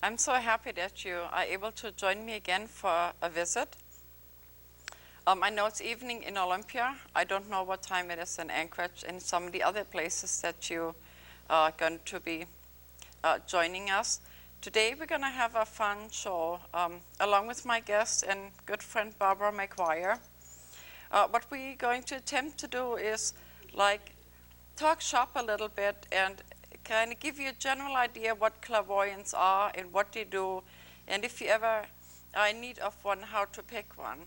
I'm so happy that you are able to join me again for a visit. I know it's evening in Olympia. I don't know what time it is in Anchorage and some of the other places that you are going to be joining us. Today we're going to have a fun show along with my guest and good friend Barbara McGuire. What we're going to attempt to do is talk shop a little bit and kind of give you a general idea what clairvoyants are and what they do, and if you ever are in need of one, how to pick one.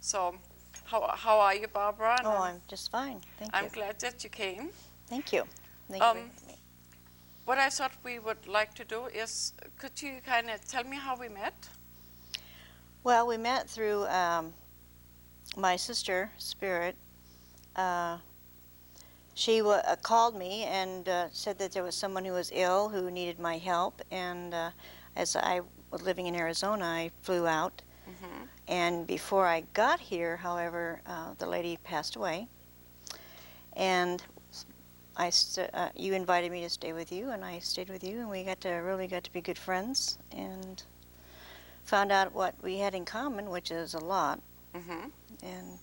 So how are you, Barbara? Oh, I'm just fine. Thank you. I'm glad that you came. Thank you. Thank you for having me. What I thought we would like to do is, could you kind of tell me how we met? Well, we met through my sister, Spirit. She called me and said that there was someone who was ill who needed my help. And as I was living in Arizona, I flew out. Mm-hmm. And before I got here, however, the lady passed away. And you invited me to stay with you, and I stayed with you, and we really got to be good friends, and found out what we had in common, which is a lot. Mm-hmm. And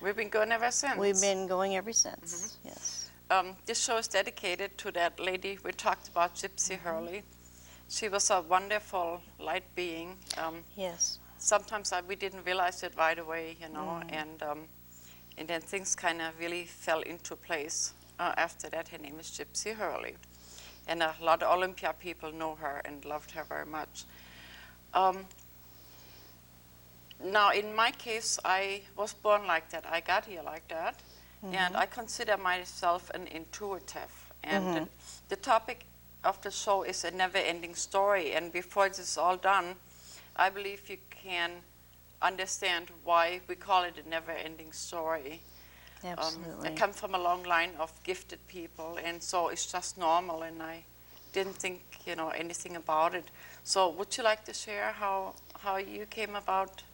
we've been going ever since. We've been going ever since. Mm-hmm. Yes. This show is dedicated to that lady we talked about, Gypsy Mm-hmm. Hurley. She was a wonderful light being. Yes. Sometimes we didn't realize it right away, you know, and then things kind of really fell into place. After that, her name is Gypsy Hurley. And a lot of Olympia people know her and loved her very much. Now, in my case, I was born like that. I got here like that. Mm-hmm. And I consider myself an intuitive. And the topic of the show is a never-ending story. And before this is all done, I believe you can understand why we call it a never-ending story. Absolutely. I come from a long line of gifted people, and so it's just normal, and I didn't think, you know, anything about it. So would you like to share how you came about?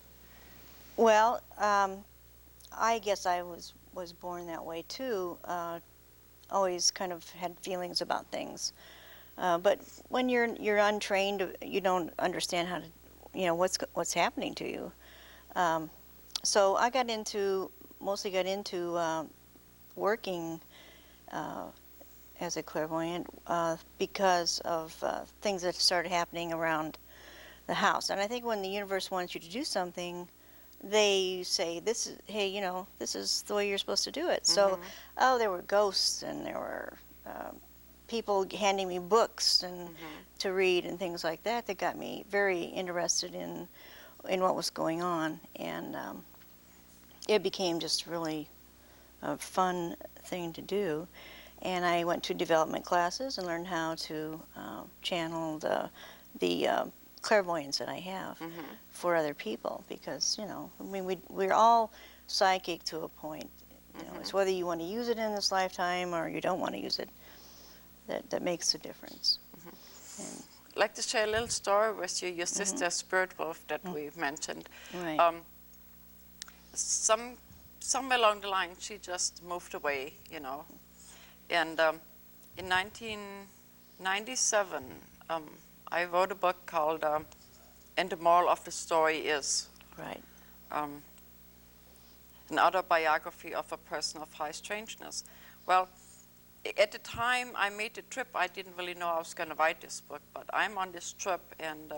Well, I guess I was born that way too. Always kind of had feelings about things, but when you're untrained, you don't understand how to, you know, what's happening to you. So I mostly got into working as a clairvoyant because of things that started happening around the house. And I think when the universe wants you to do something, they say, hey, you know, this is the way you're supposed to do it. So, there were ghosts, and there were people handing me books and to read and things like that that got me very interested in what was going on. And it became just really a fun thing to do. And I went to development classes and learned how to channel the clairvoyance that I have for other people, because, you know, I mean, we're all psychic to a point. You know, it's whether you want to use it in this lifetime or you don't want to use it that makes a difference. I'd like to share a little story with you. Your sister, Spirit Wolf, that we mentioned. Right. Somewhere along the line, she just moved away, you know. And in 1997, I wrote a book called And the Moral of the Story Is. Right. An autobiography of a person of high strangeness. Well, at the time I made the trip, I didn't really know I was going to write this book, but I'm on this trip, and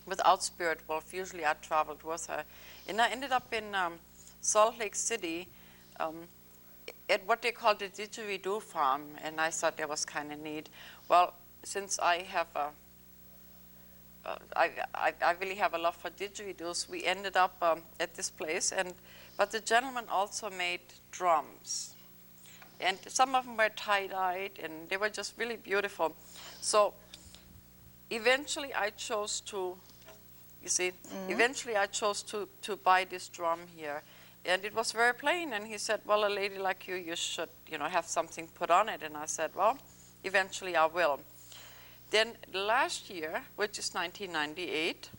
without Spirit Wolf, usually I traveled with her. And I ended up in Salt Lake City at what they call the didgeridoo farm, and I thought that was kind of neat. Well, since I have I really have a love for didgeridoos, we ended up at this place, but the gentleman also made drums. And some of them were tie-dyed, and they were just really beautiful. So eventually I chose to, to buy this drum here. And it was very plain, and he said, well, a lady like you should, you know, have something put on it. And I said, well, eventually I will. Then last year, which is 1998,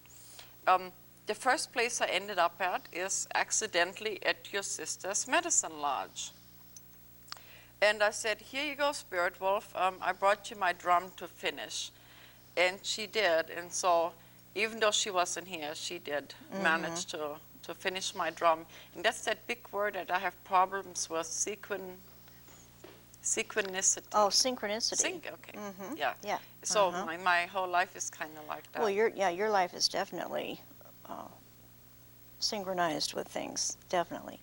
the first place I ended up at is accidentally at your sister's medicine lodge. And I said, here you go, Spirit Wolf. I brought you my drum to finish. And she did. And so even though she wasn't here, she did manage to finish my drum. And that's that big word that I have problems with, synchronicity. Oh, synchronicity. Okay. Yeah. Yeah. So my whole life is kind of like that. Well, your life is definitely synchronized with things. Definitely.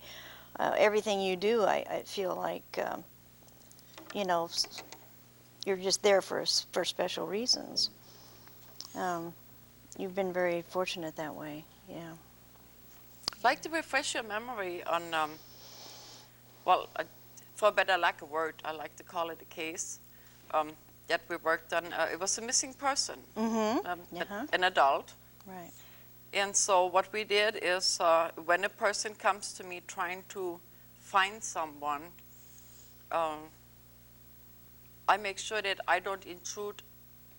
Everything you do, I feel like, you know, you're just there for special reasons. You've been very fortunate that way. Yeah. I'd like to refresh your memory on, well, for better lack of word, I like to call it a case that we worked on. It was a missing person, an adult. Right. And so what we did is when a person comes to me trying to find someone, I make sure that I don't intrude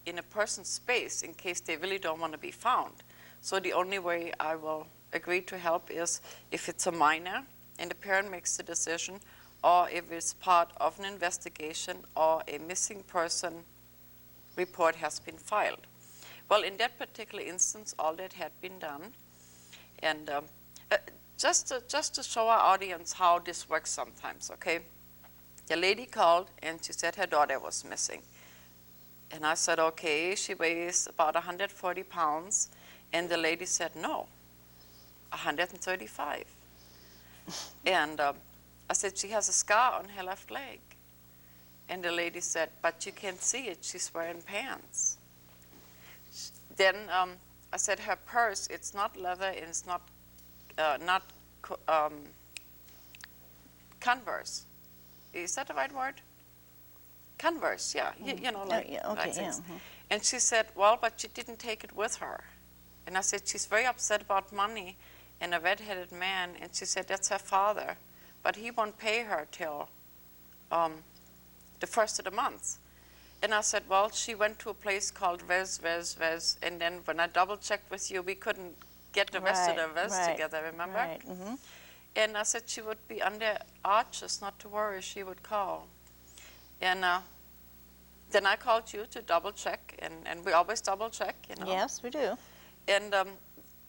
in a person's space in case they really don't want to be found. So the only way I will agree to help is if it's a minor and the parent makes the decision, or if it's part of an investigation or a missing person report has been filed. Well, in that particular instance, all that had been done. And just to show our audience how this works sometimes, okay? The lady called and she said her daughter was missing. And I said, okay, she weighs about 140 pounds. And the lady said, no, 135. And I said, she has a scar on her left leg. And the lady said, but you can't see it, she's wearing pants. Then I said, her purse, it's not leather, and it's not Converse. Is that the right word? Converse, yeah, you know, like, yeah, okay, like things. yeah. And she said, well, but she didn't take it with her. And I said, she's very upset about money and a red-headed man. And she said, that's her father, but he won't pay her till the first of the month. And I said, well, she went to a place called Vez, and then when I double-checked with you, we couldn't get the rest of the Vez together, remember? Right. And I said she would be under arches, not to worry, she would call. And then I called you to double-check, and we always double-check, you know. Yes, we do. And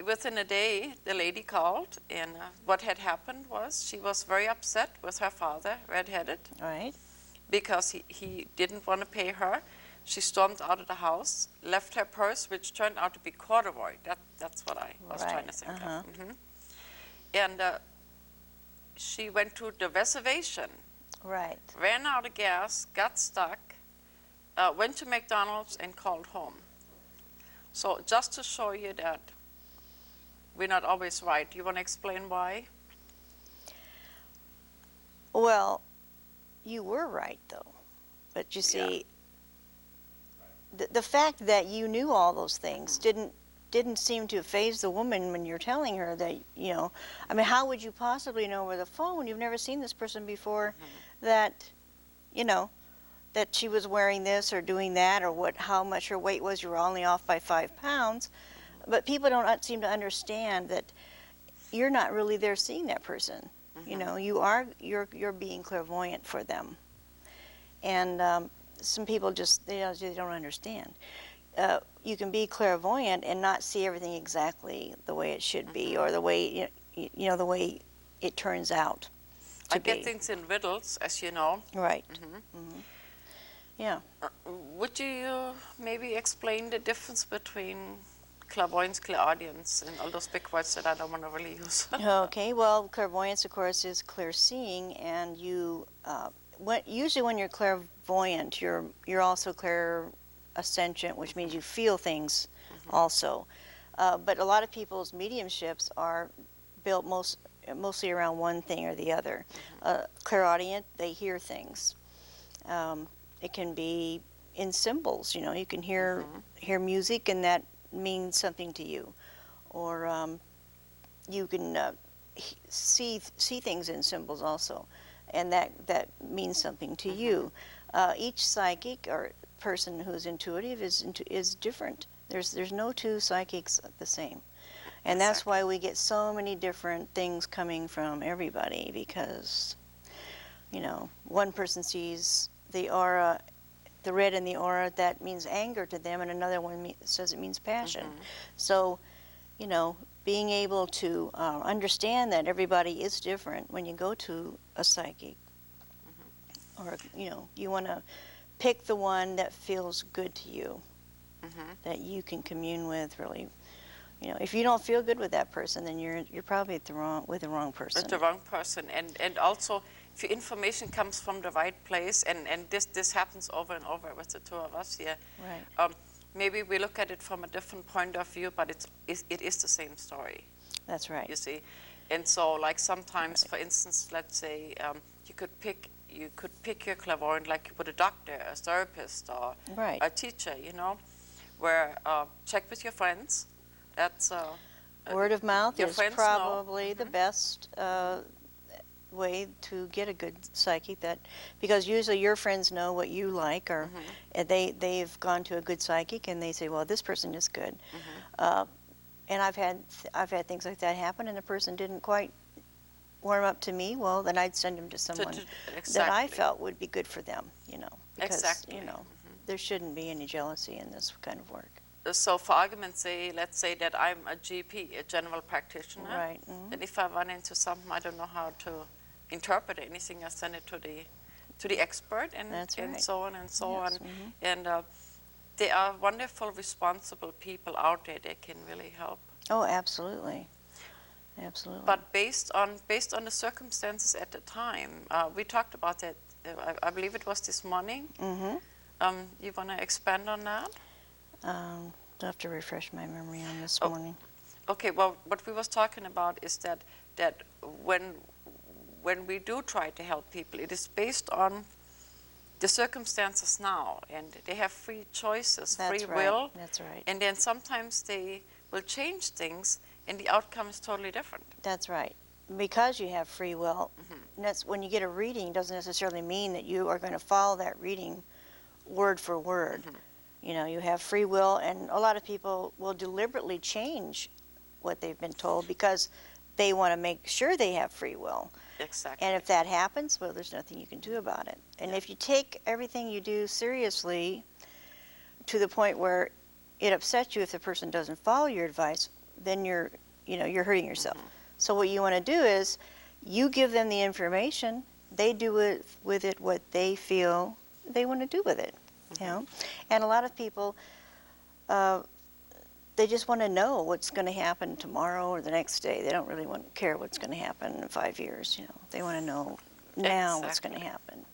within a day, the lady called, and what had happened was she was very upset with her father, red-headed. Right. Because he didn't want to pay her. She stormed out of the house, left her purse, which turned out to be corduroy. That's what I was trying to think of. And she went to the reservation, Right. ran out of gas, got stuck, went to McDonald's and called home. So just to show you that we're not always right, you want to explain why? Well, you were right, though. But you see, the fact that you knew all those things didn't seem to faze the woman when you're telling her that, you know, I mean, how would you possibly know over the phone? You've never seen this person before, that, you know, that she was wearing this or doing that, or how much her weight was. You were only off by 5 pounds. But people don't seem to understand that you're not really there seeing that person. You know, you're being clairvoyant for them, and some people just they don't understand. You can be clairvoyant and not see everything exactly the way it should be, or the way you know the way it turns out. I get things in riddles, as you know. Right. Yeah. Would you maybe explain the difference between clairvoyance, clairaudience, and all those big words that I don't want to really use? Okay, well, clairvoyance, of course, is clear seeing, and you, usually when you're clairvoyant, you're also clairascendent, which means you feel things also. But a lot of people's mediumships are built mostly around one thing or the other. Clairaudient, they hear things. It can be in symbols, you know, you can hear music and that means something to you, or you can see things in symbols also, and that means something to you. Each psychic or person who's intuitive is different. There's no two psychics the same, and that's why we get so many different things coming from everybody, because you know one person sees the aura the red in the aura, that means anger to them, and another one says it means passion. So, you know, being able to understand that everybody is different when you go to a psychic, or, you know, you want to pick the one that feels good to you, that you can commune with really. You know, if you don't feel good with that person, then you're probably with the wrong person. With the wrong person, and also if your information comes from the right place, and this happens over and over with the two of us here. Right. Maybe we look at it from a different point of view, but it is the same story. That's right. You see, and so like sometimes, for instance, let's say you could pick your clairvoyant like you would a doctor, a therapist, or a teacher. You know, where check with your friends. That's word of mouth is probably the best way to get a good psychic, because usually your friends know what you like, or they've gone to a good psychic and they say, well, this person is good. And I've had things like that happen, and the person didn't quite warm up to me. Well, then I'd send them to someone that I felt would be good for them, you know, because you know, there shouldn't be any jealousy in this kind of work. So for argument's sake, let's say that I'm a GP, a general practitioner. Right. And if I run into something I don't know how to interpret anything, I send it to the expert, and so on and so on. And there are wonderful, responsible people out there that can really help. Oh, absolutely. Absolutely. But based on the circumstances at the time, we talked about that. I believe it was this morning. You want to expand on that? I'll have to refresh my memory on this morning. Okay, well, what we was talking about is that when we do try to help people, it is based on the circumstances now, and they have free choices, free will. That's right. And then sometimes they will change things, and the outcome is totally different. That's right. Because you have free will, and that's when you get a reading, doesn't necessarily mean that you are going to follow that reading word for word. You know, you have free will, and a lot of people will deliberately change what they've been told because they want to make sure they have free will. Exactly. And if that happens, well, there's nothing you can do about it. And if you take everything you do seriously to the point where it upsets you if the person doesn't follow your advice, then you're hurting yourself. So what you want to do is you give them the information, they do with it what they feel they want to do with it. You know, and a lot of people, they just want to know what's going to happen tomorrow or the next day. They don't really care what's going to happen in 5 years. You know, they want to know now what's going to happen.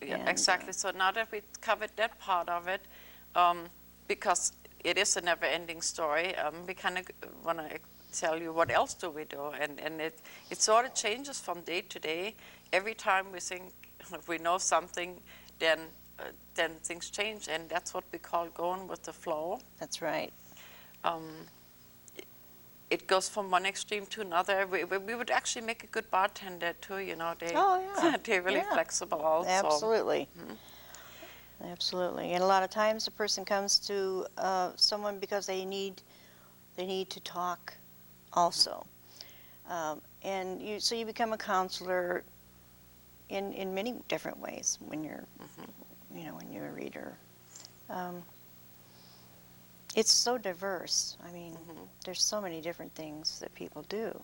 Yeah, exactly. So now that we covered that part of it, because it is a never-ending story, we kind of want to tell you what else do we do, and it sort of changes from day to day. Every time we think we know something, then things change, and that's what we call going with the flow. That's right. It goes from one extreme to another. We would actually make a good bartender too, you know. They're really flexible also. Absolutely. Absolutely. And a lot of times a person comes to someone because they need to talk also. And so you become a counselor in many different ways when you're when you're a reader. It's so diverse. I mean, there's so many different things that people do.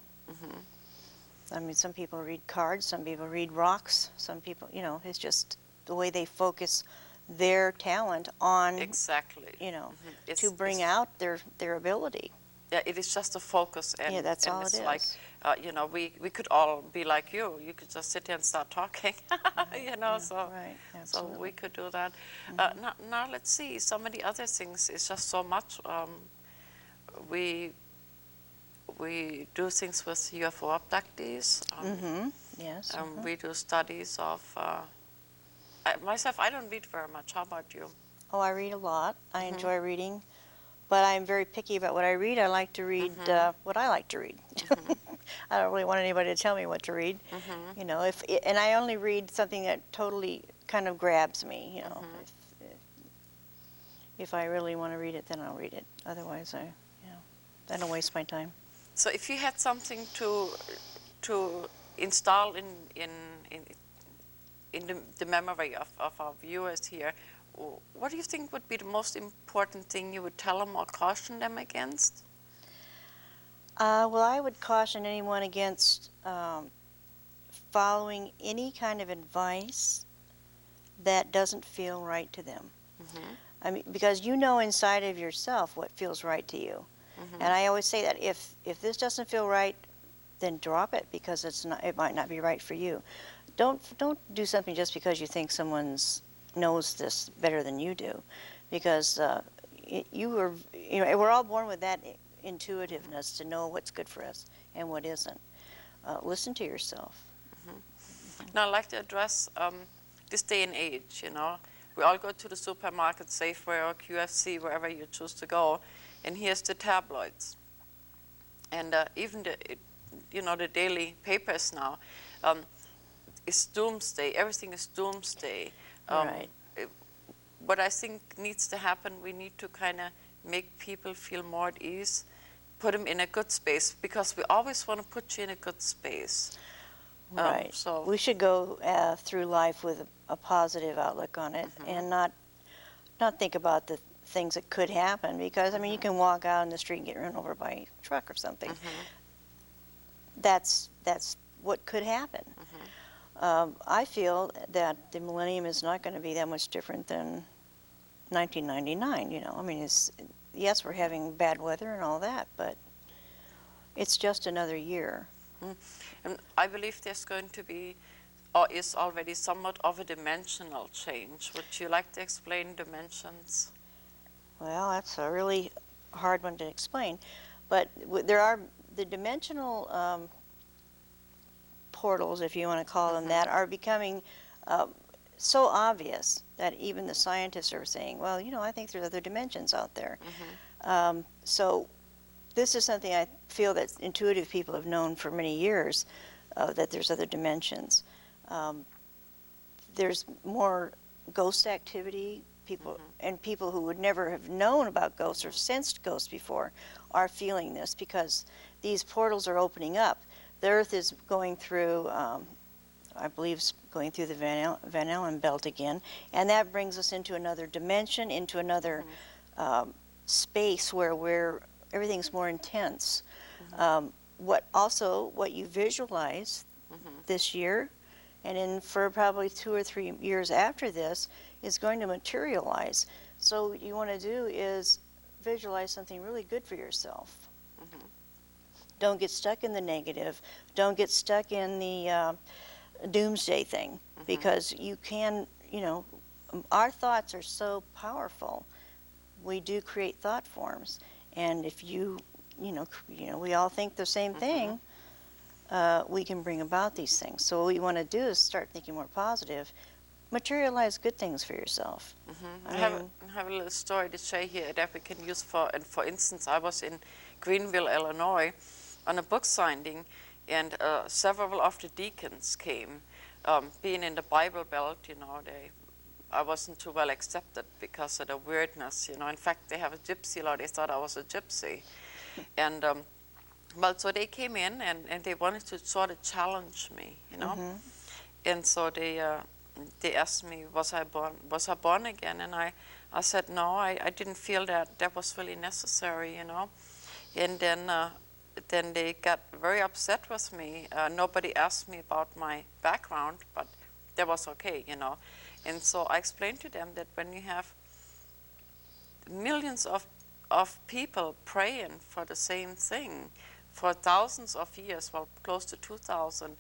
I mean, some people read cards, some people read rocks, some people, you know, it's just the way they focus their talent on, to bring out their ability. Yeah, it is just a focus, and that's all it's it is. Like, we could all be like you. You could just sit here and start talking, so we could do that. Now let's see, some of the other things is just so much. We do things with UFO abductees. Yes. We do studies of, myself, I don't read very much. How about you? Oh, I read a lot. I enjoy reading. But I'm very picky about what I read. I like to read what I like to read. I don't really want anybody to tell me what to read. You know, and I only read something that totally kind of grabs me. You know, if I really want to read it, then I'll read it. Otherwise, I don't waste my time. So, if you had something to install in the memory of our viewers here, what do you think would be the most important thing you would tell them or caution them against? Well, I would caution anyone against following any kind of advice that doesn't feel right to them. Mm-hmm. I mean, because you know inside of yourself what feels right to you. Mm-hmm. And I always say that if this doesn't feel right, then drop it because it might not be right for you. Don't do something just because you think someone's knows this better than you do, because we're all born with that intuitiveness to know what's good for us and what isn't. Listen to yourself. Now, I'd like to address this day and age, We all go to the supermarket, Safeway or QFC, wherever you choose to go, and here's the tabloids. And even the daily papers now, is doomsday. Everything is doomsday. Right. What I think needs to happen, we need to kind of make people feel more at ease, put them in a good space, because we always want to put you in a good space. Right. So We should go through life with a positive outlook on it, and not think about the things that could happen, because I mean you can walk out in the street and get run over by a truck or something. That's what could happen. I feel that the millennium is not going to be that much different than 1999. I mean, yes, we're having bad weather and all that, but it's just another year. And I believe there's going to be, or is already, somewhat of a dimensional change. Would you like to explain dimensions? Well, that's a really hard one to explain, but there are the dimensional portals, if you want to call them that, are becoming so obvious that even the scientists are saying, well, I think there's other dimensions out there. So this is something I feel that intuitive people have known for many years, that there's other dimensions. There's more ghost activity. People who would never have known about ghosts or sensed ghosts before are feeling this because these portals are opening up. The Earth is going through, I believe, going through the Van Allen belt again, and that brings us into another dimension, into another space where everything's more intense. What you visualize this year, and for probably 2 or 3 years after this, is going to materialize. So what you want to do is visualize something really good for yourself. Don't get stuck in the negative. Don't get stuck in the doomsday thing, because you can, our thoughts are so powerful. We do create thought forms, and if we all think the same thing, we can bring about these things. So what you want to do is start thinking more positive. Materialize good things for yourself. I have a little story to say here that we can use for instance, I was in Greenville, Illinois, on a book signing, and several of the deacons came. Being in the Bible Belt, I wasn't too well accepted because of the weirdness. In fact, they have a gypsy law. They thought I was a gypsy, and so they came in and they wanted to sort of challenge me, and so they asked me, was I born again? And I said no, I didn't feel that was really necessary, and then they got very upset with me. Nobody asked me about my background, but that was okay, And so I explained to them that when you have millions of people praying for the same thing for thousands of years, well, close to 2,000,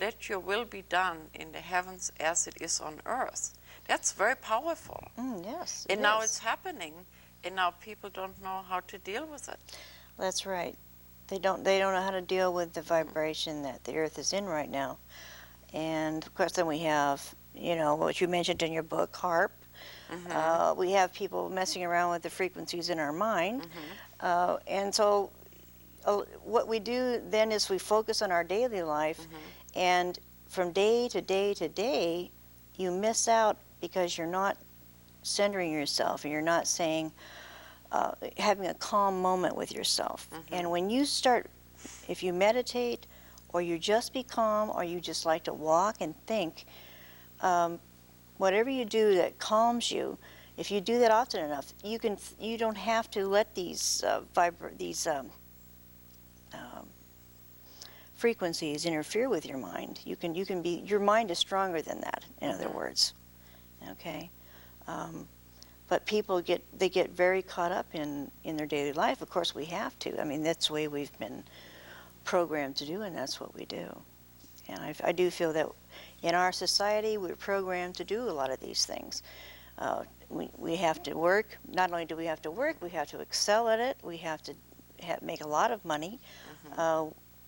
let your will be done in the heavens as it is on earth. That's very powerful. Yes. And now it's happening, and now people don't know how to deal with it. That's right. They don't know how to deal with the vibration that the earth is in right now. And of course then we have, what you mentioned in your book, HARP. We have people messing around with the frequencies in our mind. And so what we do then is we focus on our daily life, and from day to day to day, you miss out because you're not centering yourself, and you're not saying, having a calm moment with yourself. And when you start, if you meditate, or you just be calm, or you just like to walk and think, whatever you do that calms you, If you do that often enough, you don't have to let these frequencies interfere with your mind. You can be, your mind is stronger than that, in other words. Okay. But people get very caught up in their daily life. Of course, we have to. I mean, that's the way we've been programmed to do, and that's what we do. And I do feel that in our society, we're programmed to do a lot of these things. We have to work. Not only do we have to work, we have to excel at it. We have to make a lot of money.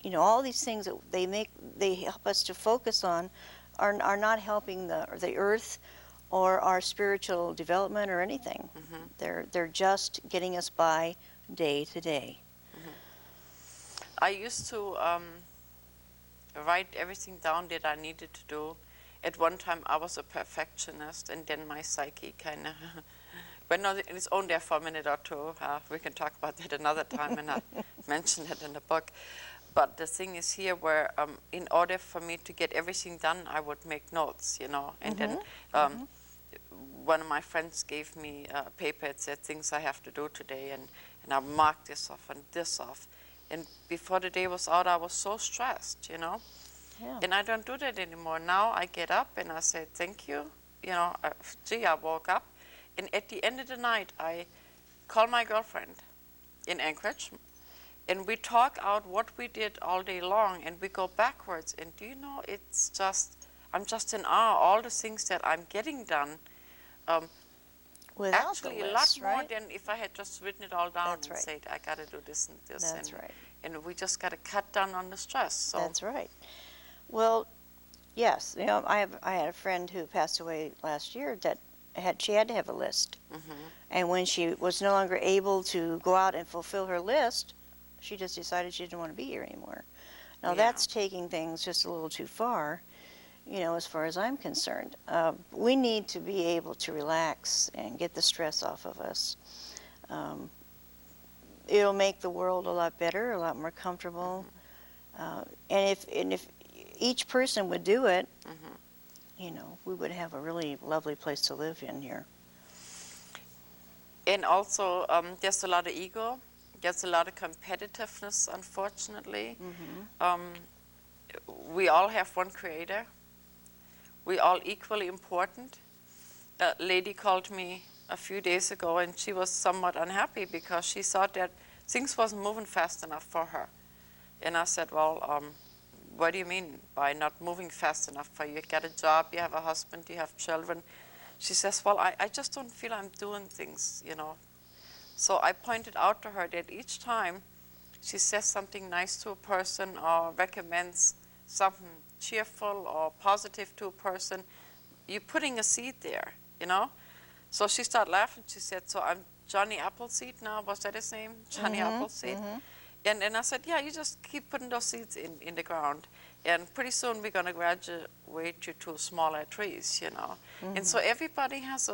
You know, all these things that they help us to focus on are not helping the earth or our spiritual development or anything. They're just getting us by day to day. I used to write everything down that I needed to do. At one time, I was a perfectionist, and then my psyche kind of went on its own there for a minute or two. We can talk about that another time and not mention it in the book. But the thing is here where in order for me to get everything done, I would make notes, you know. And then one of my friends gave me a paper that said things I have to do today, and I marked this off and this off. And before the day was out, I was so stressed, you know. Yeah. And I don't do that anymore. Now I get up and I say, thank you. You know, gee, I woke up. And at the end of the night, I call my girlfriend in Anchorage, and we talk out what we did all day long, and we go backwards. And do you know, it's just, I'm just in awe, all the things that I'm getting done. Without Actually, the list, a lot more right? than if I had just written it all down That's and right. said, I got to do this and this. That's and, right. And we just got to cut down on the stress. So. That's right. Well, yes. You know, I had a friend who passed away last year that she had to have a list. And when she was no longer able to go out and fulfill her list, she just decided she didn't want to be here anymore. Now, that's taking things just a little too far, you know, as far as I'm concerned. We need to be able to relax and get the stress off of us. It'll make the world a lot better, a lot more comfortable. And if each person would do it, you know, we would have a really lovely place to live in here. And also, there's a lot of ego. There's a lot of competitiveness, unfortunately. We all have one creator. We all equally important. A lady called me a few days ago, and she was somewhat unhappy because she thought that things wasn't moving fast enough for her. And I said, well, what do you mean by not moving fast enough for you? You got a job, you have a husband, you have children. She says, well, I just don't feel I'm doing things, you know. So I pointed out to her that each time she says something nice to a person or recommends something cheerful or positive to a person, you're putting a seed there, you know. So she started laughing. She said, so I'm Johnny Appleseed now. Was that his name? Johnny Appleseed? And I said, yeah, you just keep putting those seeds in the ground. And pretty soon we're going to graduate you to smaller trees, you know. And so everybody has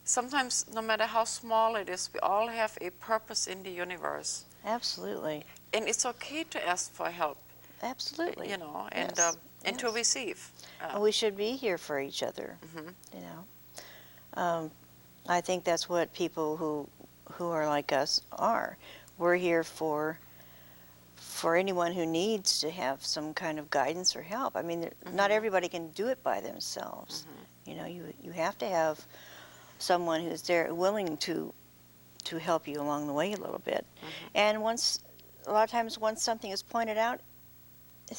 sometimes no matter how small it is, we all have a purpose in the universe. Absolutely. And it's okay to ask for help. Absolutely. You know, and, Yes. and to receive. And we should be here for each other, you know. I think that's what people who are like us are. We're here for anyone who needs to have some kind of guidance or help. I mean, not everybody can do it by themselves. You know, you have to have someone who's there willing to help you along the way a little bit. And a lot of times once something is pointed out,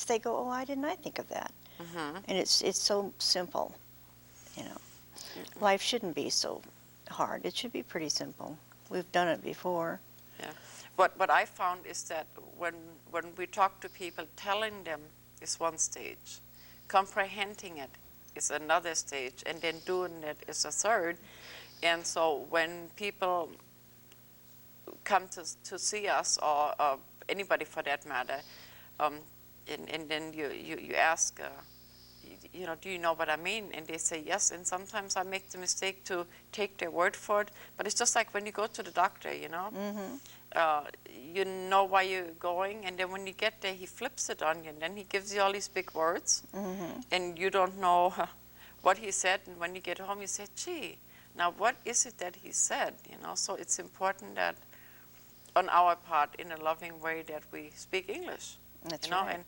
they go, oh, why didn't I think of that? And it's so simple, you know. Life shouldn't be so hard. It should be pretty simple. We've done it before. Yeah. What I found is that when we talk to people, telling them is one stage, comprehending it is another stage, and then doing it is a third. And so when people come to see us, or anybody for that matter, and then you ask, you know, do you know what I mean? And they say yes, and sometimes I make the mistake to take their word for it. But it's just like when you go to the doctor, you know. You know why you're going, and then when you get there, he flips it on you, and then he gives you all these big words, and you don't know what he said. And when you get home, you say, gee, Now, what is it that he said? So it's important that on our part, in a loving way, that we speak English. That's right.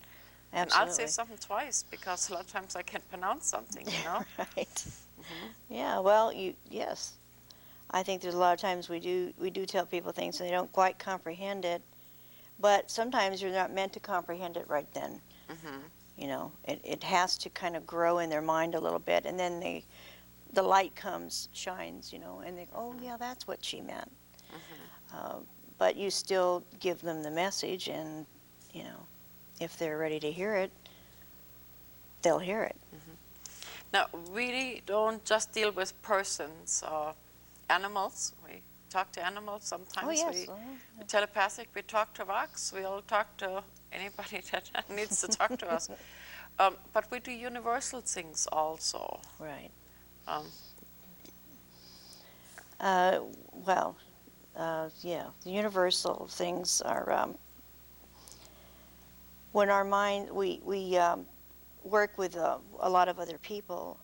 And I'll say Absolutely. something twice because a lot of times I can't pronounce something. Right. Yeah. Well, yes. I think there's a lot of times we do tell people things and they don't quite comprehend it, but sometimes you're not meant to comprehend it right then. It has to kind of grow in their mind a little bit, and then the light shines, and they go, oh yeah, that's what she meant. But you still give them the message, and if they're ready to hear it, they'll hear it. Now, we don't just deal with persons or animals. We talk to animals sometimes. Oh yes. We telepathic. We talk to rocks. We'll talk to anybody that needs to talk to us. But we do universal things also. Right. Um, Well, yeah, the universal things are when our mind, we work with a lot of other people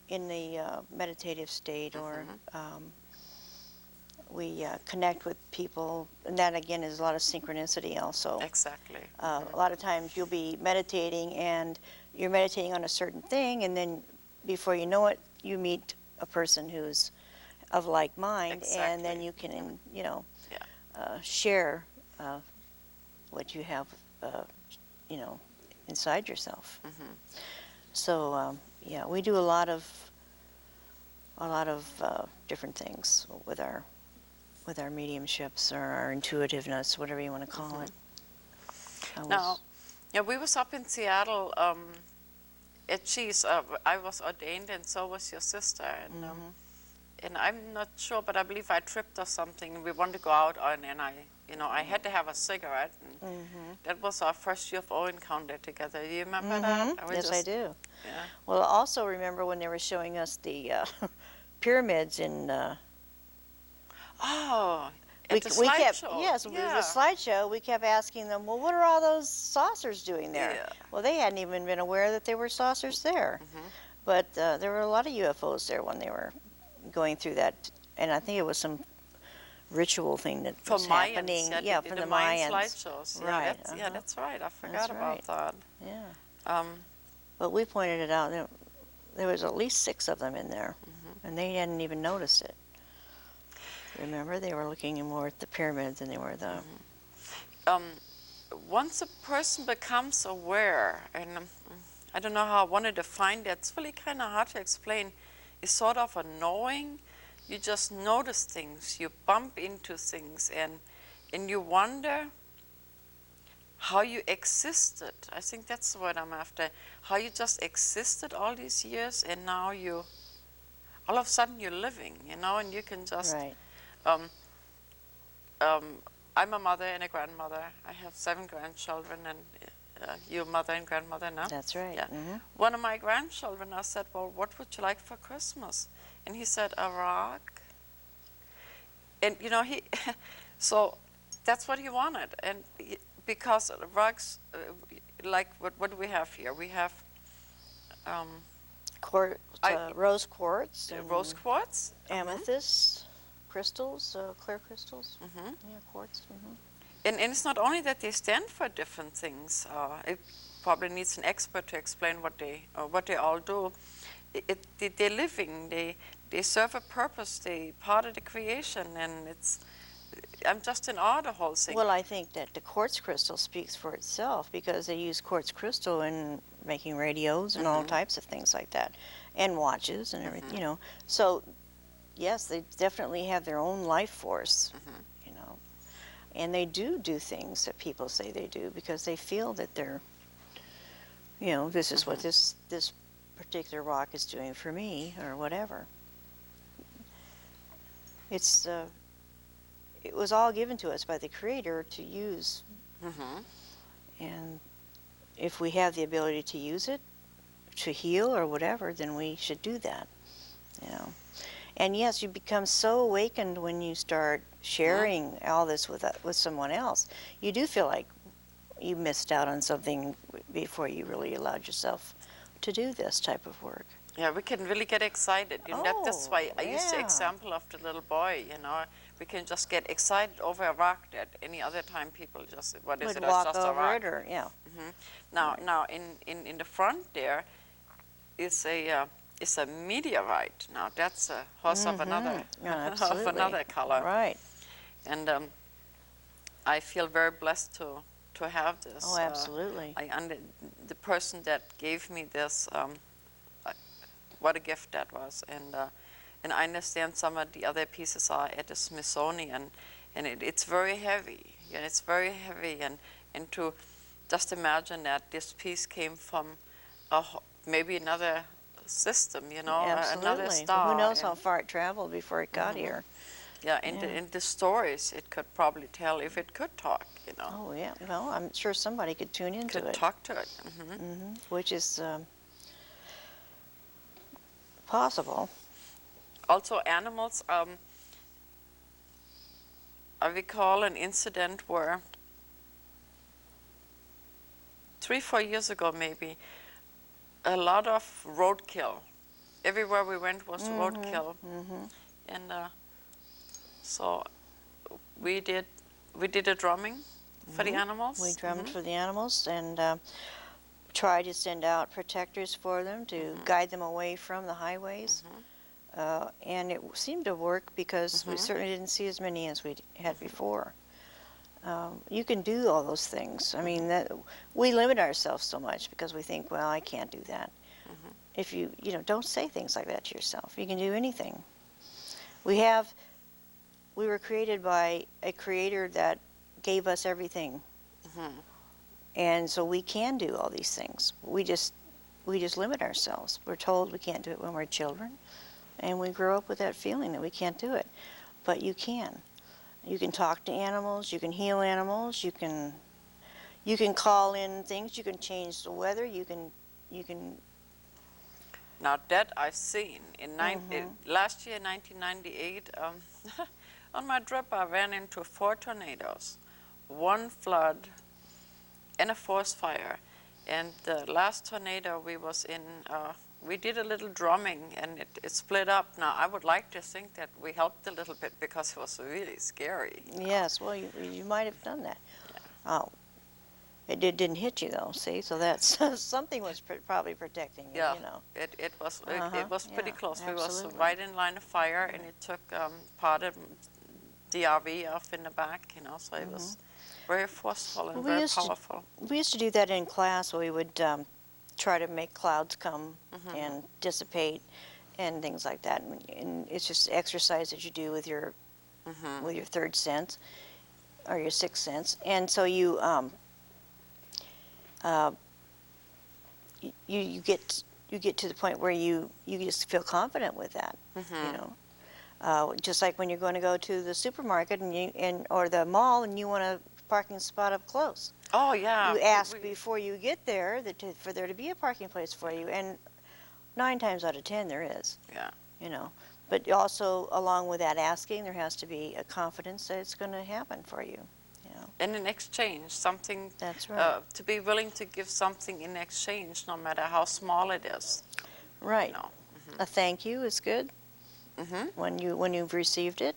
in the meditative state, or we connect with people, and that again is a lot of synchronicity also. Exactly. A lot of times you'll be meditating and you're meditating on a certain thing, and then before you know it, you meet a person who's of like mind, and then you can, share what you have, inside yourself. So yeah, we do a lot of different things with our mediumships or our intuitiveness, whatever you want to call it. Now, yeah, we was up in Seattle at Cheese. I was ordained, and so was your sister. And I'm not sure, but I believe I tripped or something. We wanted to go out, and I had to have a cigarette. And that was our first UFO encounter together. Do you remember that? Yes, I do. Yeah. Well, I also remember when they were showing us the pyramids in. Oh, We at the kept, slideshow. yes, with the slideshow, we kept asking them, well, what are all those saucers doing there? Yeah. Well, they hadn't even been aware that there were saucers there. But there were a lot of UFOs there when they were going through that, and I think it was some ritual thing that was happening. Yeah, from the Mayan Mayans. slideshows. Right. Yeah, that's right. I forgot about that. Yeah. But we pointed it out. There was at least 6 of them in there, and they hadn't even noticed it. Remember, they were looking more at the pyramids than they were the. Once a person becomes aware, and I don't know how I want to define that, it's really kind of hard to explain. It's sort of a knowing. You just notice things, you bump into things, and you wonder how you existed. I think that's what I'm after. How you just existed all these years, and now all of a sudden you're living, and you can just. Right. I'm a mother and a grandmother. I have 7 grandchildren, and you're mother and grandmother now. That's right. Yeah. One of my grandchildren, I said, well, what would you like for Christmas? And he said, a rock. And, so that's what he wanted. And because rocks, like, what do we have here? We have rose quartz. Rose quartz. Amethyst crystals, clear crystals. Yeah, quartz. And it's not only that they stand for different things. It probably needs an expert to explain what they all do. They're living. They serve a purpose. They part of the creation, and I'm just in awe of the whole thing. Well, I think that the quartz crystal speaks for itself, because they use quartz crystal in making radios and all types of things like that, and watches and everything. So yes, they definitely have their own life force. And they do things that people say they do because they feel that they're, this is what this particular rock is doing for me, or whatever. It was all given to us by the Creator to use. And if we have the ability to use it to heal or whatever, then we should do that. And yes, you become so awakened when you start sharing all this with someone else. You do feel like you missed out on something before you really allowed yourself to do this type of work. Yeah, we can really get excited. That's why I use the yeah. example of the little boy, We can just get excited over a rock that any other time people just, what is Would it? It's walk just a over rock. it, or yeah. Now, Right. now in the front there is a meteorite. Now that's a horse of another Yeah, of absolutely. another color, Right. and I feel very blessed to have Oh, this. absolutely. The person that gave me this, I- what a gift that was, and I understand some of the other pieces are at the Smithsonian, and it's very heavy. Yeah, it's very heavy, and to just imagine that this piece came from maybe another system, another Absolutely. Well, who star, knows how and far it traveled before it got here? yeah, Yeah. in the stories it could probably tell if it could talk, Oh, yeah. Well, I'm sure somebody could tune into could it. talk to it. Which is possible. Also, animals. I recall an incident where 3, 4 years ago, maybe, a lot of roadkill. Everywhere we went was roadkill, and so we did we did a drumming for the We animals. drummed for the animals and tried to send out protectors for them to guide them away from the highways. And it seemed to work because we certainly didn't see as many as we had before. You can do all those things. I mean, we limit ourselves so much because we think, well, I can't do that. If don't say things like that to yourself. You can do anything. We were created by a creator that gave us everything. And so we can do all these things. We just limit ourselves. We're told we can't do it when we're children, and we grow up with that feeling that we can't do it. But you can. You can talk to animals, you can heal animals, you can call in things, you can change the weather, you can Now that I've seen last year, 1998, on my trip I ran into 4 tornadoes, one flood, and a forest fire. And the last tornado we was in, we did a little drumming, and it split up. Now I would like to think that we helped a little bit because it was really scary. Yes, well, you might have done that. Oh, didn't hit you though, see? So that's something was Yeah. probably protecting you, Yeah, you know. it was pretty Yeah, close. We was absolutely. right in line of fire, and it took part of the RV off in the back, so it was very forceful Well, and very powerful. we used to do that in class. We would try to make clouds come and dissipate and things like that. And it's just exercise that you do with your third sense or your sixth sense. And so uh, you get to the point where you just feel confident with that, you know. Just like when you're going to go to the supermarket or the mall and you want a parking spot up close. Oh yeah, You ask before you get there for there to be a parking place for you, and 9 times out of 10 there is, yeah. you know. But also, along with that asking, there has to be a confidence that it's going to happen for you, you know. And in exchange, something That's right. to be willing to give something in exchange, no matter how small it is. Right. You know. A thank you is good Hmm. when you've received it,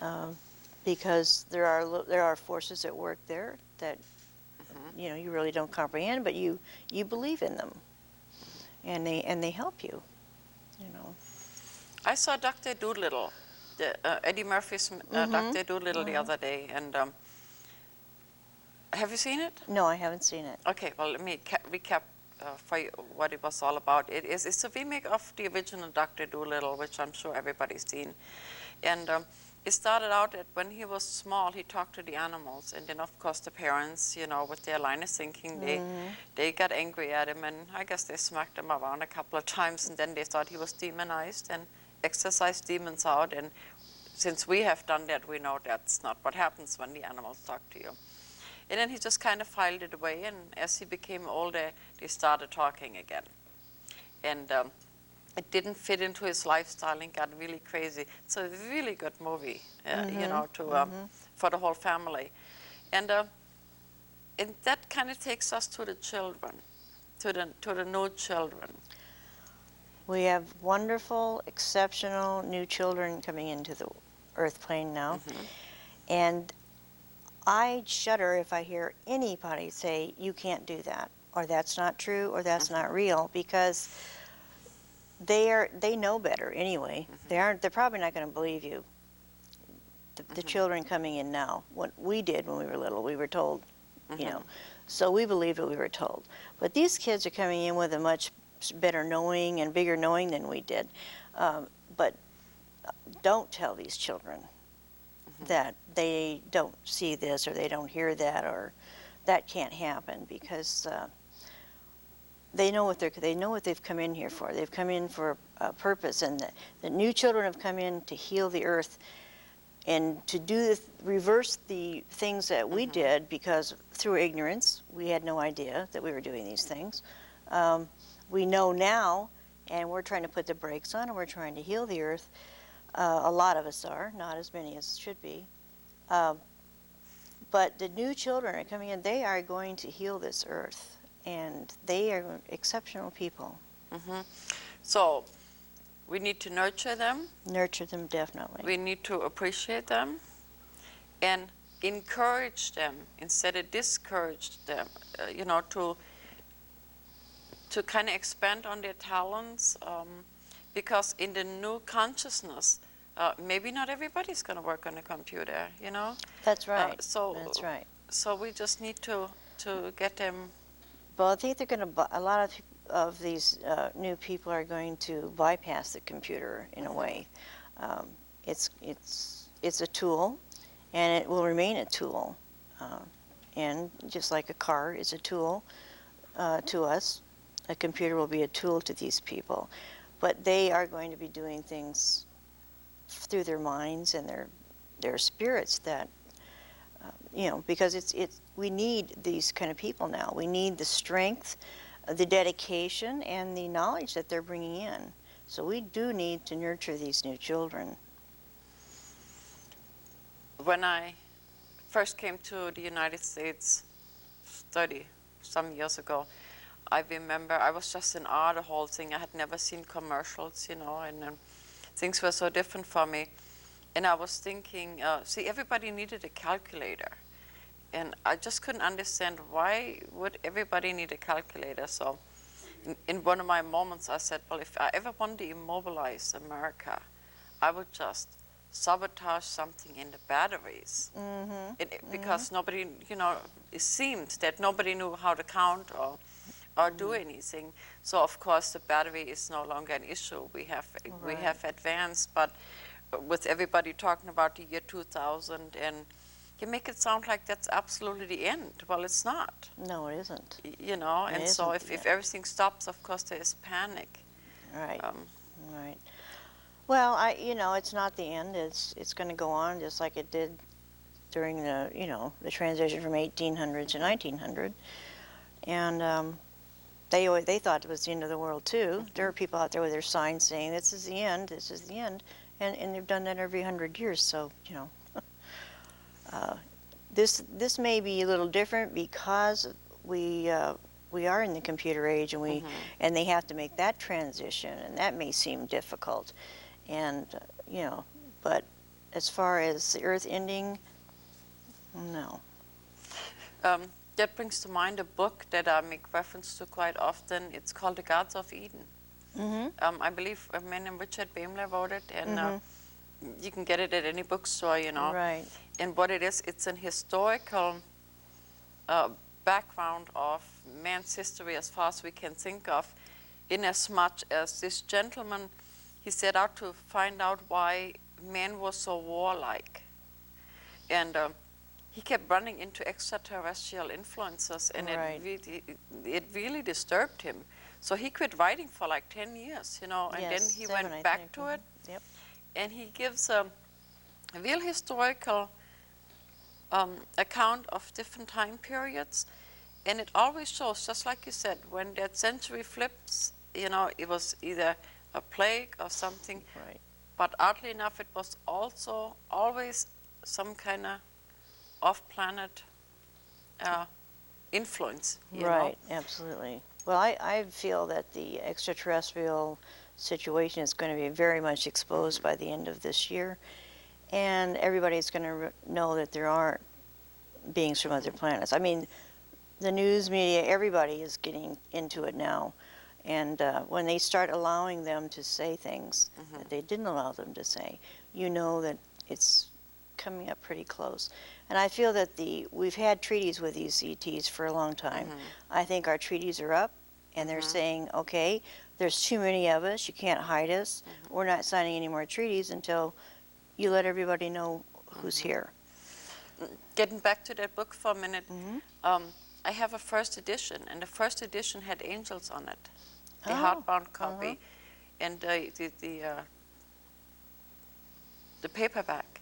um, because there are forces at work there that you really don't comprehend, but you believe in them, and they help you, you know. I saw Dr. Doolittle, Eddie Murphy's Dr. Doolittle the other day, and have you seen it? No, I haven't seen it. Okay, well, let me recap for you what it was all about. It's a remake of the original Dr. Doolittle, which I'm sure everybody's seen. And it started out that when he was small, he talked to the animals. And then, of course, the parents, with their line of thinking, they got angry at him. And I guess they smacked him around a couple of times. And then they thought he was demonized and exorcised demons out. And since we have done that, we know that's not what happens when the animals talk to you. And then he just kind of filed it away, and as he became older, they started talking again. And it didn't fit into his lifestyle and got really crazy. It's a really good movie, for the whole family. And that kind of takes us to the children, to the new children. We have wonderful, exceptional new children coming into the earth plane now. And I shudder if I hear anybody say, you can't do that, or that's not true, or that's not real, because they know better anyway. They're probably not going to believe you. The children coming in now, what we did when we were little, we were told, you know, so we believed what we were told. But these kids are coming in with a much better knowing and bigger knowing than we did. But don't tell these children that they don't see this or they don't hear that or that can't happen, because they know what they've come in here for. They've come in for a purpose, and the new children have come in to heal the earth and to reverse the things that we did, because through ignorance we had no idea that we were doing these things. We know now, and we're trying to put the brakes on, and we're trying to heal the earth. A lot of us are, not as many as should be. But the new children are coming in. They are going to heal this earth, and they are exceptional people. So we need to nurture them. Nurture them, definitely. We need to appreciate them and encourage them instead of discourage them, you know, to kind of expand on their talents, because in the new consciousness, maybe not everybody's going to work on a computer, you know? That's right. That's right. So we just need to get them. Well, I think they're going to, a lot of these new people are going to bypass the computer in a way. It's a tool, and it will remain a tool. And just like a car is a tool to us, a computer will be a tool to these people. But they are going to be doing things through their minds and their spirits that, you know, because we need these kind of people now. We need the strength, the dedication, and the knowledge that they're bringing in. So we do need to nurture these new children. When I first came to the United States 30-some years ago, I remember I was just in awe of the whole thing. I had never seen commercials, you know, and things were so different for me. And I was thinking, see, everybody needed a calculator. And I just couldn't understand, why would everybody need a calculator? So in one of my moments, I said, well, if I ever want to immobilize America, I would just sabotage something in the batteries. Because nobody, you know, it seemed that nobody knew how to count or do anything. So of course the battery is no longer an issue. We have advanced, but with everybody talking about the year 2000, and you make it sound like that's absolutely the end. Well, it's not. No, it isn't. You know, and so if everything stops, of course there is panic. Right. Right. Well, you know, it's not the end. It's going to go on just like it did during the, you know, the transition from 1800 to 1900. And they thought it was the end of the world too. There are people out there with their signs saying, this is the end, this is the end. And they've done that every 100 years, so, you know. This may be a little different because we are in the computer age, and and they have to make that transition, and that may seem difficult. And, you know, but as far as the earth ending, no. That brings to mind a book that I make reference to quite often. It's called The Gods of Eden. I believe a man named Richard Baimler wrote it, and you can get it at any bookstore, you know. Right. And what it is, it's an historical background of man's history as far as we can think of, in as much as this gentleman, he set out to find out why man was so warlike. And he kept running into extraterrestrial influences, and it really disturbed him. So he quit writing for like 10 years, you know, and then he went back to it. Yep. And he gives a real historical account of different time periods. And it always shows, just like you said, when that century flips, you know, it was either a plague or something. Right. But oddly enough, it was also always some kind of off-planet influence. You Right, know? absolutely. Well, I feel that the extraterrestrial situation is going to be very much exposed by the end of this year, and everybody's going to know that there are beings from other planets. I mean, the news media, everybody is getting into it now. And when they start allowing them to say things that they didn't allow them to say, you know that it's coming up pretty close. And I feel that we've had treaties with these ETs for a long time. I think our treaties are up, and they're saying, okay, there's too many of us, you can't hide us, we're not signing any more treaties until you let everybody know who's here. Getting back to that book for a minute, I have a first edition, and the first edition had angels on it, the hardbound copy, and the paperback.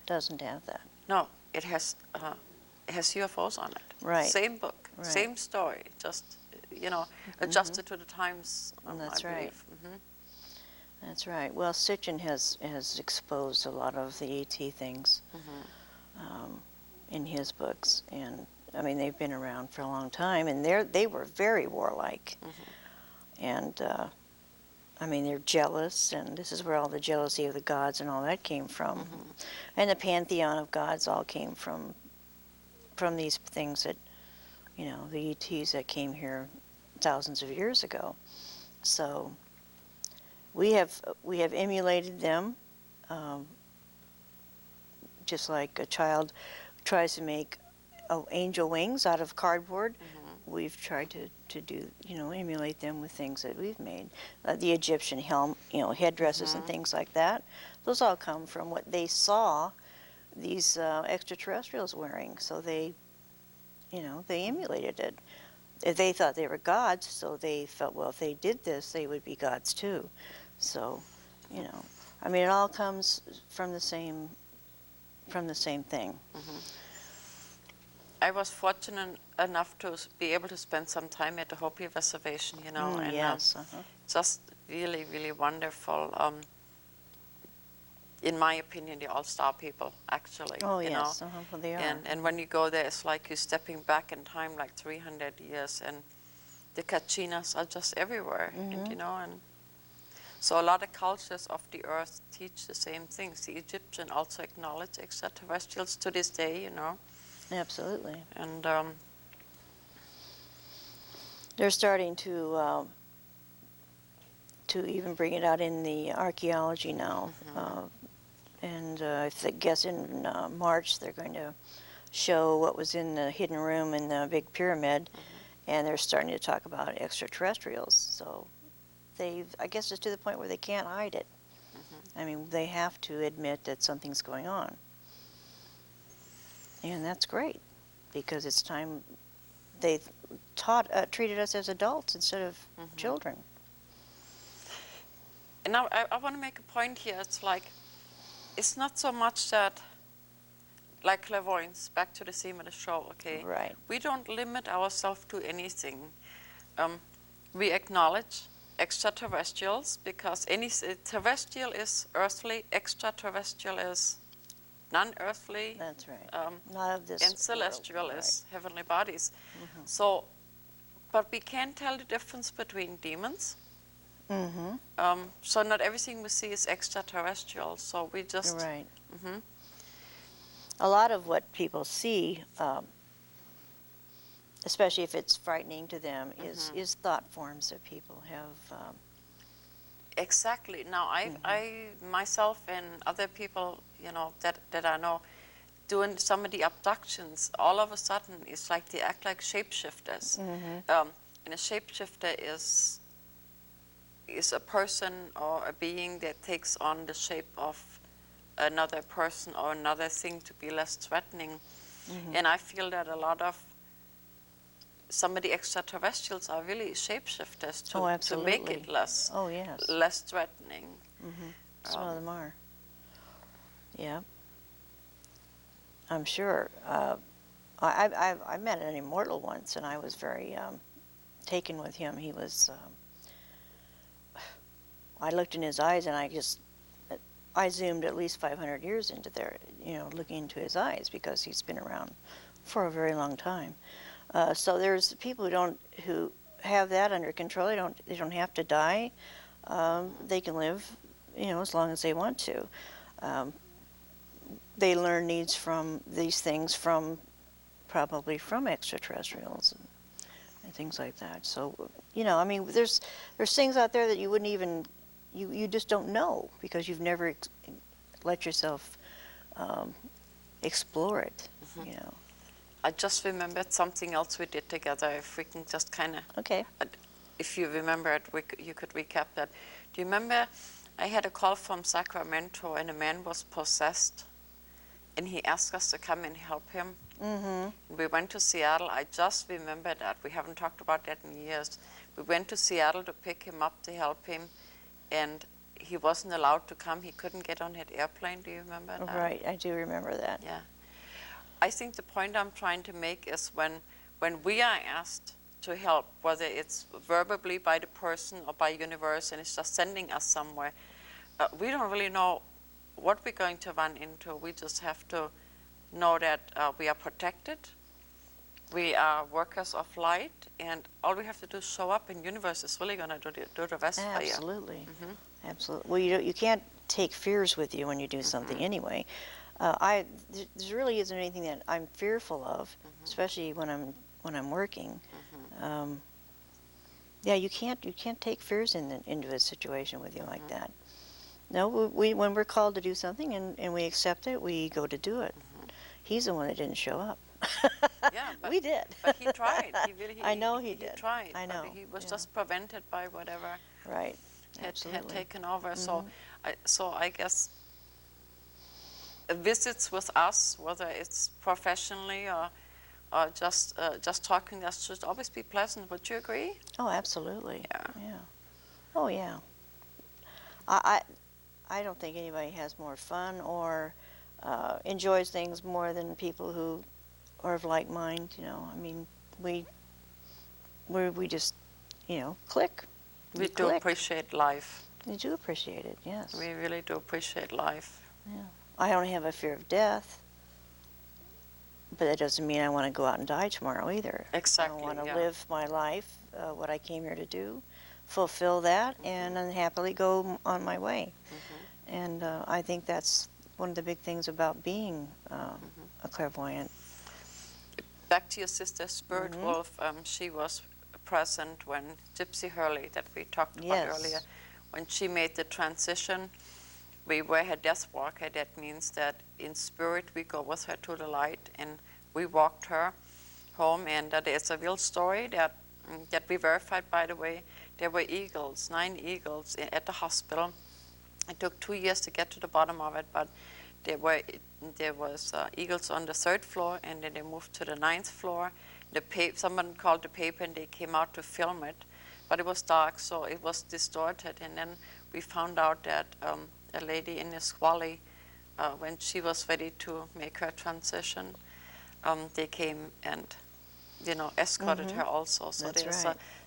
Doesn't have that. No, it has UFOs on it. Right. Same book, Right. same story, just adjusted to the times. That's I right. believe. That's right. Well, Sitchin has exposed a lot of the ET things in his books, and I mean they've been around for a long time, and they were very warlike, and I mean they're jealous, and this is where all the jealousy of the gods and all that came from, and the pantheon of gods all came from these things that the ETs that came here thousands of years ago. So we have emulated them, just like a child tries to make angel wings out of cardboard. We've tried to do emulate them with things that we've made. The Egyptian headdresses and things like that. Those all come from what they saw these extraterrestrials wearing. So they emulated it. They thought they were gods, so they felt, well, if they did this, they would be gods too. So, I mean, it all comes from the same thing. I was fortunate enough to be able to spend some time at the Hopi Reservation, and Yes. just really, really wonderful. In my opinion, the all-star people, actually. Oh, yes. Well, they are. And when you go there, it's like you're stepping back in time like 300 years, and the Kachinas are just everywhere, and so a lot of cultures of the earth teach the same things. The Egyptian also acknowledge extraterrestrials to this day, Absolutely. And they're starting to even bring it out in the archaeology now. And I guess in March they're going to show what was in the hidden room in the big pyramid, and they're starting to talk about extraterrestrials. So I guess it's to the point where they can't hide it. I mean, they have to admit that something's going on. And that's great, because it's time they treated us as adults instead of children. And now I want to make a point here. It's like, it's not so much that, like clairvoyance, back to the theme of the show, okay? Right. We don't limit ourselves to anything. We acknowledge extraterrestrials, because any terrestrial is earthly, extraterrestrial is non-earthly. That's right. Not of this and celestial world. is heavenly bodies. So, but we can tell the difference between demons. So not everything we see is extraterrestrial. So we just Right. A lot of what people see, especially if it's frightening to them, is thought forms that people have. Exactly. Now I myself and other people, that I know, doing some of the abductions, all of a sudden it's like they act like shapeshifters. And a shapeshifter is a person or a being that takes on the shape of another person or another thing to be less threatening. And I feel that a lot of some of the extraterrestrials are really shapeshifters to make it less less threatening. Some of them are. Yeah. I'm sure. I met an immortal once, and I was very taken with him. He was. I looked in his eyes, and I zoomed at least 500 years into there, looking into his eyes, because he's been around for a very long time. So there's people who have that under control. They don't have to die. They can live, as long as they want to. Um, they learn needs from these things probably from extraterrestrials and things like that. So, I mean, there's things out there that you wouldn't even you just don't know because you've never let yourself explore it. I just remembered something else we did together. If we can just kind of, Okay. if you remember it, you could recap that. Do you remember I had a call from Sacramento and a man was possessed and he asked us to come and help him? Mm-hmm. We went to Seattle. I just remember that. We haven't talked about that in years. We went to Seattle to pick him up, to help him, and he wasn't allowed to come. He couldn't get on that airplane. Do you remember that? Right, I do remember that. Yeah. I think the point I'm trying to make is when we are asked to help, whether it's verbally by the person or by universe, and it's just sending us somewhere, we don't really know what we're going to run into. We just have to know that we are protected, we are workers of light, and all we have to do is show up, and universe is really going to do the rest for you. Absolutely. Absolutely. Well, you can't take fears with you when you do something anyway. There really isn't anything that I'm fearful of, especially when I'm working. Yeah, you can't take fears into a situation with you like that. No, when we're called to do something and we accept it, we go to do it. He's the one that didn't show up. Yeah, but, we did. But he tried. I know he did. He tried. I know. But he was just prevented by whatever Right. had Absolutely. taken over. So I guess visits with us, whether it's professionally or just talking, that should always be pleasant. Would you agree? Oh, absolutely. Yeah. Yeah. Oh, yeah. I don't think anybody has more fun or enjoys things more than people who are of like mind. I mean, we just click. We do appreciate life. We do appreciate it. Yes. We really do appreciate life. Yeah. I don't have a fear of death, but that doesn't mean I want to go out and die tomorrow either. Exactly. I want to live my life, what I came here to do, fulfill that, and then happily go on my way. And I think that's one of the big things about being a clairvoyant. Back to your sister, Spirit Wolf, she was present when Gypsy Hurley, that we talked about earlier, when she made the transition. We were her death walker. That means that in spirit we go with her to the light, and we walked her home. And there's a real story that we verified, by the way. There were eagles, 9 eagles at the hospital. It took 2 years to get to the bottom of it, but there was eagles on the 3rd floor, and then they moved to the 9th floor. Someone called the paper, and they came out to film it, but it was dark, so it was distorted. And then we found out that a lady in Nisqually, when she was ready to make her transition, they came and escorted her also. So there's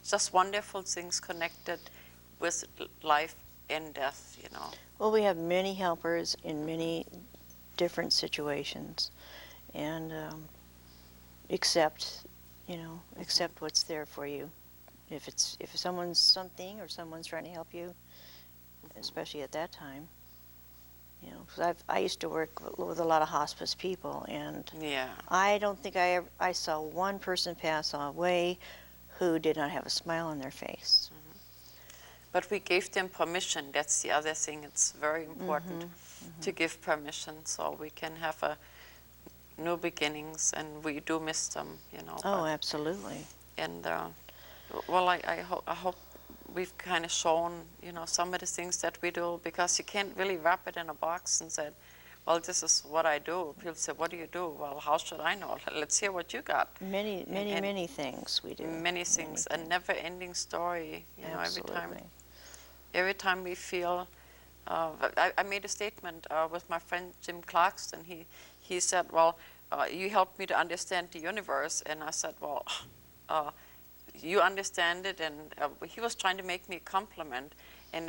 just wonderful things connected with life and death. Well, we have many helpers in many different situations, and accept what's there for you. If someone's something or someone's trying to help you, especially at that time. Because I used to work with a lot of hospice people, and I don't think I saw one person pass away who did not have a smile on their face. But we gave them permission. That's the other thing. It's very important to give permission so we can have new beginnings, and we do miss them, Oh, absolutely. And well, I hope we've kind of shown, some of the things that we do, because you can't really wrap it in a box and say, well, this is what I do. People say, what do you do? Well, how should I know? Let's hear what you got. Many things we do. Many things. A never-ending story, Absolutely. Every time we feel, I made a statement with my friend Jim Clarkston. He said, well, you helped me to understand the universe. And I said, well, you understand it. And he was trying to make me a compliment. And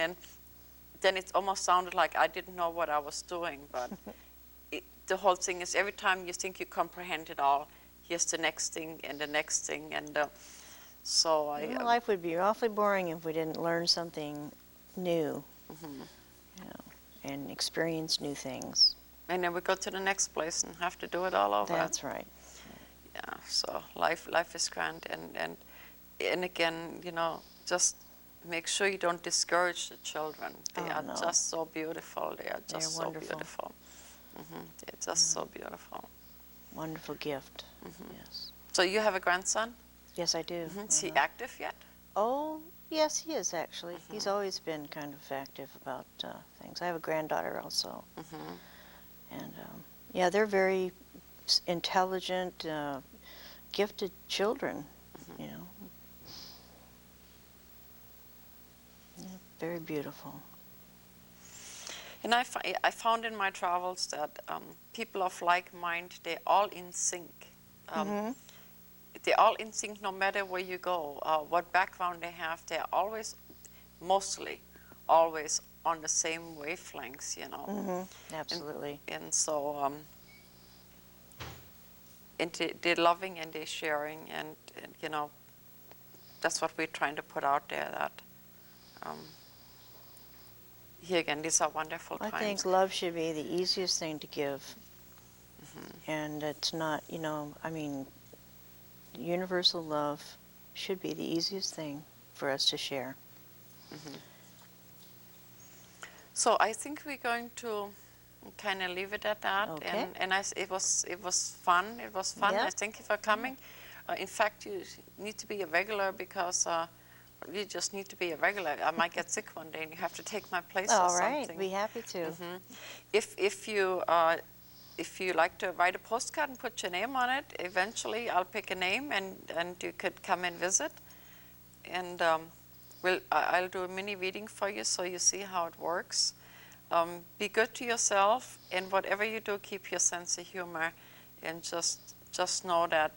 then it almost sounded like I didn't know what I was doing. But the whole thing is, every time you think you comprehend it all, here's the next thing and the next thing. And So Well, life would be awfully boring if we didn't learn something new, you know, and experience new things. and then we go to the next place and have to do it all over. That's right. Yeah, so life is grand, and again, you know, just make sure you don't discourage the children. They Oh, are no. just so beautiful. They are They're just so wonderful. beautiful. They're just so beautiful. Wonderful gift. Yes. So you have a grandson? Yes, I do. Is he active yet? Oh, yes, he is actually. He's always been kind of active about things. I have a granddaughter also. And yeah, they're very intelligent, gifted children, you know. Yeah, very beautiful. And I found in my travels that people of like mind, they're all in sync. They're all in sync no matter where you go, what background they have. They're always, mostly, always on the same wavelengths, you know. Absolutely. And so, and they're loving and they're sharing, and you know, that's what we're trying to put out there. That here again, these are wonderful I times. think love should be the easiest thing to give. And it's not, you know, I mean, universal love should be the easiest thing for us to share. So I think we're going to kind of leave it at that. Okay. And it was fun. It was fun. Yeah. I thank you for coming. In fact, you need to be a regular because you just need to be a regular. I might get sick one day and you have to take my place or All something. right, be happy to. If you like to write a postcard and put your name on it, eventually I'll pick a name and you could come and visit. And I'll do a mini reading for you so you see how it works. Be good to yourself, and whatever you do, keep your sense of humor, and just know that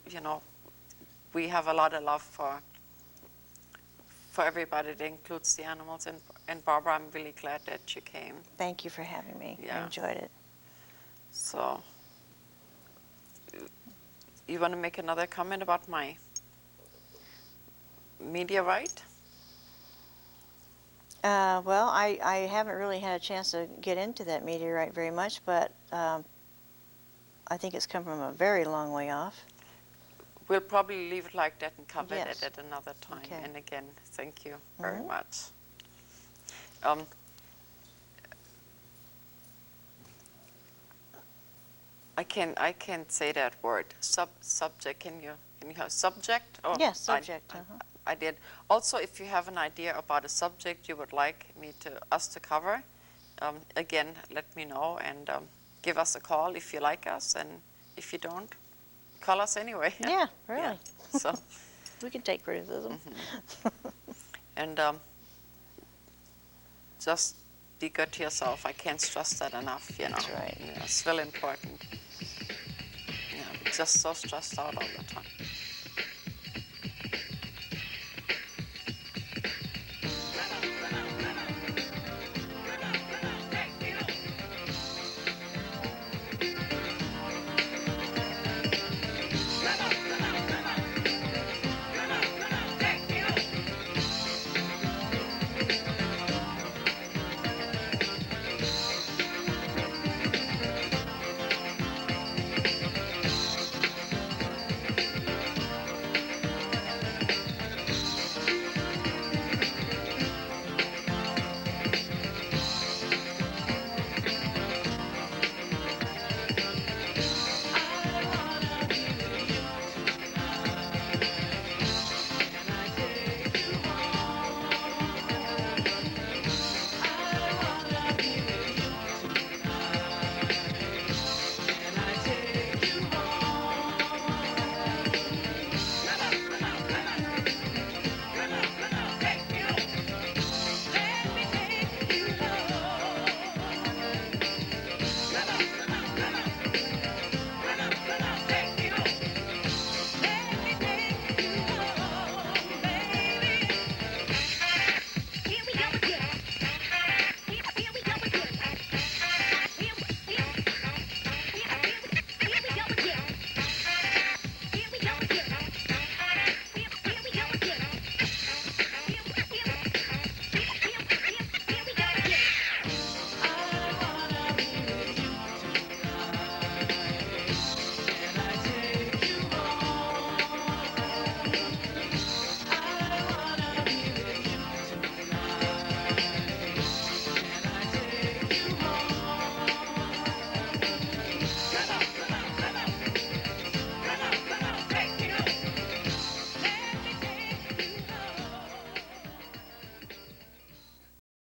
you know, we have a lot of love for everybody. That includes the animals. And Barbara, I'm really glad that you came. Thank you for having me. I Yeah. enjoyed it. So, you want to make another comment about my meteorite? Well, I haven't really had a chance to get into that meteorite very much, but I think it's come from a very long way off. We'll probably leave it like that and cover Yes. it at another time. Okay. And again, thank you very Mhm. much. I can't say that word. Subject. Can you have subject? Oh, Yes, subject. I did. Also, if you have an idea about a subject you would like us to cover, again, let me know and give us a call if you like us, and if you don't, call us anyway. Yeah, really. Yeah. So, We can take criticism. and just be good to yourself. I can't stress that enough. You know. That's right. Yeah, it's really important. Yeah, we're just so stressed out all the time.